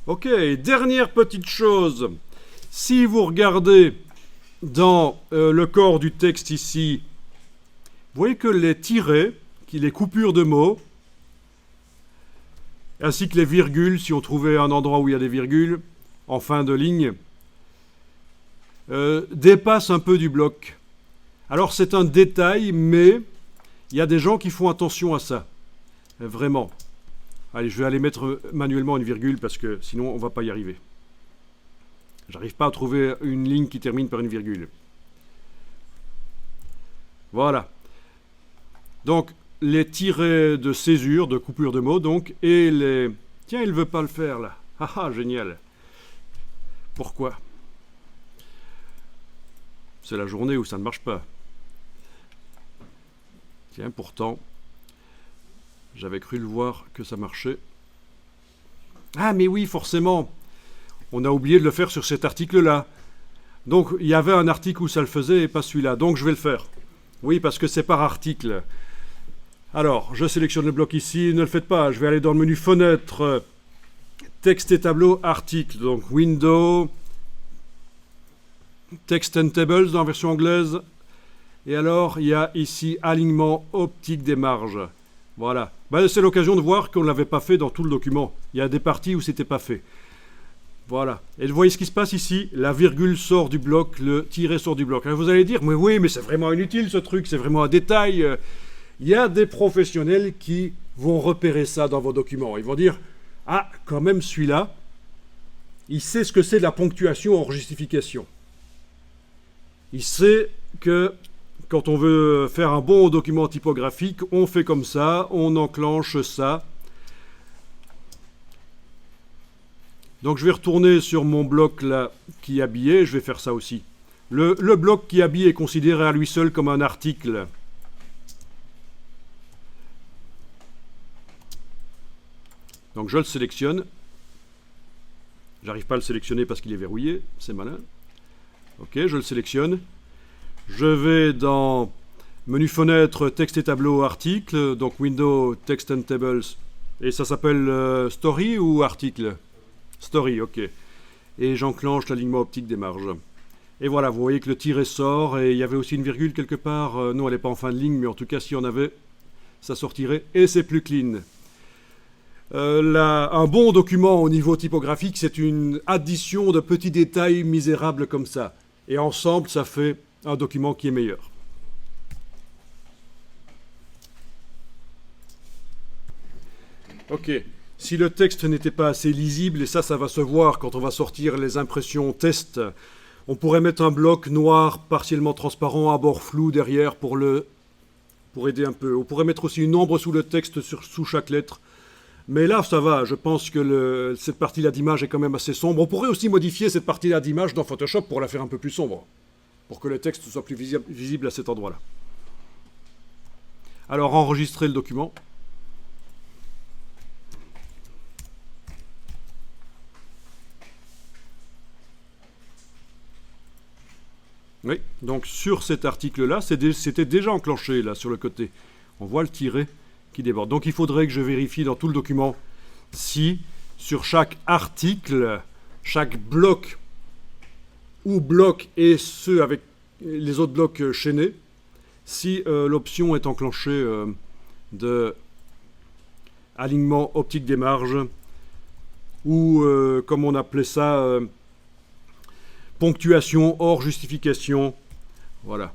Ok, dernière petite chose. Si vous regardez dans le corps du texte ici, vous voyez que les tirets, les coupures de mots, ainsi que les virgules, si on trouvait un endroit où il y a des virgules, en fin de ligne, dépassent un peu du bloc. Alors c'est un détail, mais il y a des gens qui font attention à ça. Vraiment. Allez, je vais aller mettre manuellement une virgule parce que sinon on ne va pas y arriver. J'arrive pas à trouver une ligne qui termine par une virgule. Voilà. Donc, les tirets de césure, de coupure de mots, donc, et les... Tiens, il ne veut pas le faire, là. Ah ah, génial. Pourquoi? C'est la journée où ça ne marche pas. Tiens, pourtant, j'avais cru le voir que ça marchait. Ah, mais oui, forcément. On a oublié de le faire sur cet article-là. Donc, il y avait un article où ça le faisait et pas celui-là. Donc, je vais le faire. Oui, parce que c'est par article. Alors, je sélectionne le bloc ici. Ne le faites pas. Je vais aller dans le menu Fenêtre, Texte et tableau, article. Donc, Window, Text and Tables dans la version anglaise. Et alors, il y a ici Alignement optique des marges. Voilà. Ben, c'est l'occasion de voir qu'on ne l'avait pas fait dans tout le document. Il y a des parties où c'était pas fait. Voilà. Et vous voyez ce qui se passe ici? La virgule sort du bloc, le tiret sort du bloc. Alors vous allez dire, mais oui, mais c'est vraiment inutile ce truc, c'est vraiment un détail. Il y a des professionnels qui vont repérer ça dans vos documents. Ils vont dire, ah, quand même celui-là, il sait ce que c'est de la ponctuation hors justification. Il sait que quand on veut faire un bon document typographique, on fait comme ça, on enclenche ça. Donc je vais retourner sur mon bloc là qui est habillé, je vais faire ça aussi. Le bloc qui est habillé est considéré à lui seul comme un article. Donc je le sélectionne. J'arrive pas à le sélectionner parce qu'il est verrouillé, c'est malin. Ok, je le sélectionne. Je vais dans menu fenêtre, texte et tableau, article, donc Window, Text and Tables. Et ça s'appelle Story ou article? Story, ok. Et j'enclenche l'alignement optique des marges. Et voilà, vous voyez que le tiret sort, et il y avait aussi une virgule quelque part. Non, elle n'est pas en fin de ligne, mais en tout cas, si on avait, ça sortirait, et c'est plus clean. Un bon document au niveau typographique, c'est une addition de petits détails misérables comme ça. Et ensemble, ça fait un document qui est meilleur. Ok. Si le texte n'était pas assez lisible, et ça va se voir quand on va sortir les impressions test, on pourrait mettre un bloc noir partiellement transparent à bord flou derrière pour aider un peu. On pourrait mettre aussi une ombre sous le texte sous chaque lettre. Mais là, ça va. Je pense que cette partie-là d'image est quand même assez sombre. On pourrait aussi modifier cette partie-là d'image dans Photoshop pour la faire un peu plus sombre, pour que le texte soit plus visible à cet endroit-là. Alors, enregistrer le document. Oui, donc sur cet article-là, c'était déjà enclenché, là, sur le côté. On voit le tiret qui déborde. Donc il faudrait que je vérifie dans tout le document si, sur chaque article, chaque bloc ou bloc et ceux avec les autres blocs chaînés, si l'option est enclenchée de alignement optique des marges, ou comme on appelait ça... ponctuation hors justification. Voilà.